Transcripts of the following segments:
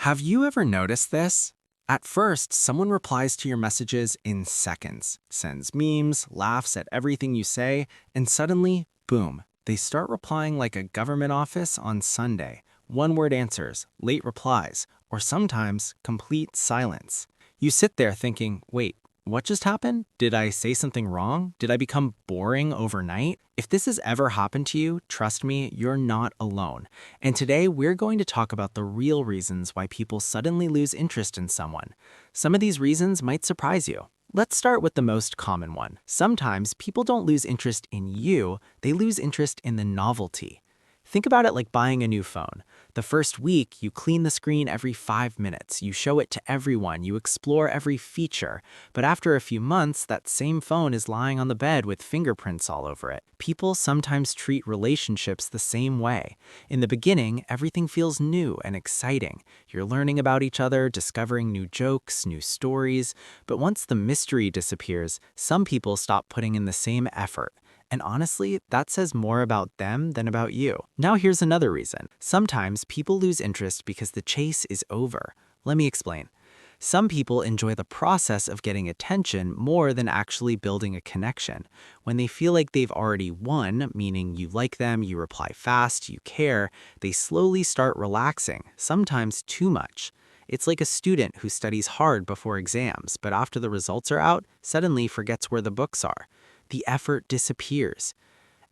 Have you ever noticed this? At first, someone replies to your messages in seconds, sends memes, laughs at everything you say, and suddenly, boom, they start replying like a government office on Sunday. One-word answers, late replies, or sometimes complete silence. You sit there thinking, wait, what just happened? Did I say something wrong? Did I become boring overnight? If this has ever happened to you, trust me, you're not alone. And today we're going to talk about the real reasons why people suddenly lose interest in someone. Some of these reasons might surprise you. Let's start with the most common one. Sometimes people don't lose interest in you, they lose interest in the novelty. Think about it like buying a new phone. The first week, you clean the screen every 5 minutes, you show it to everyone, you explore every feature. But after a few months, that same phone is lying on the bed with fingerprints all over it. People sometimes treat relationships the same way. In the beginning, everything feels new and exciting. You're learning about each other, discovering new jokes, new stories. But once the mystery disappears, some people stop putting in the same effort. And honestly, that says more about them than about you. Now here's another reason. Sometimes people lose interest because the chase is over. Let me explain. Some people enjoy the process of getting attention more than actually building a connection. When they feel like they've already won, meaning you like them, you reply fast, you care, they slowly start relaxing, sometimes too much. It's like a student who studies hard before exams, but after the results are out, suddenly forgets where the books are. The effort disappears.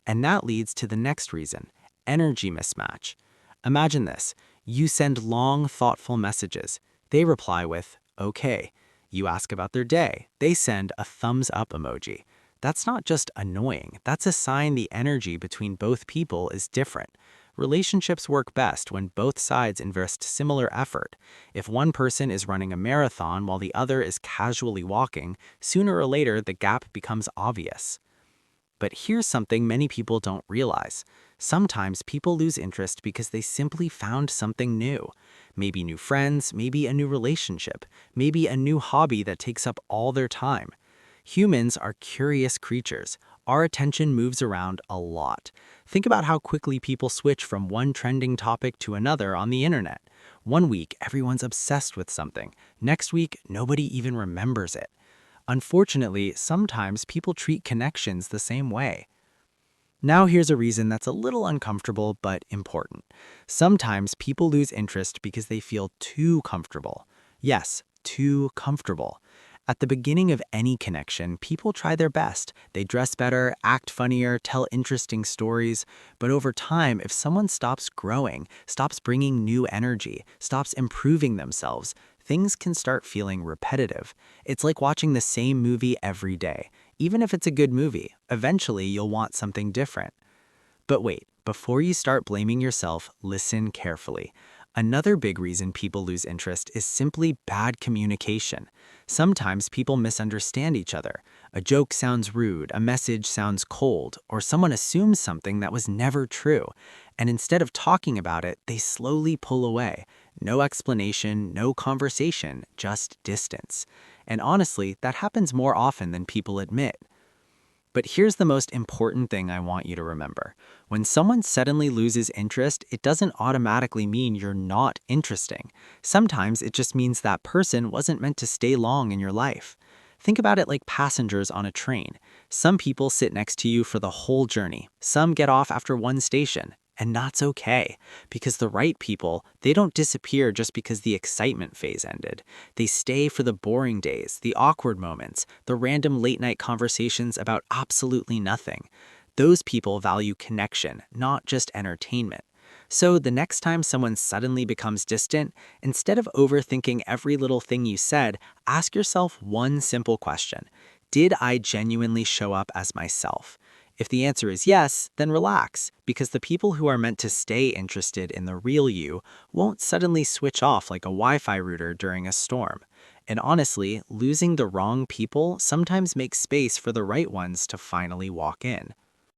And that leads to the next reason, energy mismatch. Imagine this. You send long, thoughtful messages. They reply with, okay. You ask about their day. They send a thumbs up emoji. That's not just annoying. That's a sign the energy between both people is different. Relationships work best when both sides invest similar effort. If one person is running a marathon while the other is casually walking, sooner or later the gap becomes obvious. But here's something many people don't realize. Sometimes people lose interest because they simply found something new. Maybe new friends, maybe a new relationship, maybe a new hobby that takes up all their time. Humans are curious creatures. Our attention moves around a lot. Think about how quickly people switch from one trending topic to another on the internet. One week, everyone's obsessed with something. Next week, nobody even remembers it. Unfortunately, sometimes people treat connections the same way. Now here's a reason that's a little uncomfortable but important. Sometimes people lose interest because they feel too comfortable. Yes, too comfortable. At the beginning of any connection, people try their best. They dress better, act funnier, tell interesting stories. But over time, if someone stops growing, stops bringing new energy, stops improving themselves, things can start feeling repetitive. It's like watching the same movie every day. Even if it's a good movie, eventually you'll want something different. But wait, before you start blaming yourself, listen carefully. Another big reason people lose interest is simply bad communication. Sometimes people misunderstand each other. A joke sounds rude, a message sounds cold, or someone assumes something that was never true. And instead of talking about it, they slowly pull away. No explanation, no conversation, just distance. And honestly, that happens more often than people admit. But here's the most important thing I want you to remember. When someone suddenly loses interest, it doesn't automatically mean you're not interesting. Sometimes it just means that person wasn't meant to stay long in your life. Think about it like passengers on a train. Some people sit next to you for the whole journey. Some get off after one station. And that's okay, because the right people, they don't disappear just because the excitement phase ended. They stay for the boring days, the awkward moments, the random late-night conversations about absolutely nothing. Those people value connection, not just entertainment. So the next time someone suddenly becomes distant, instead of overthinking every little thing you said, ask yourself one simple question. Did I genuinely show up as myself? If the answer is yes, then relax, because the people who are meant to stay interested in the real you won't suddenly switch off like a Wi-Fi router during a storm. And honestly, losing the wrong people sometimes makes space for the right ones to finally walk in.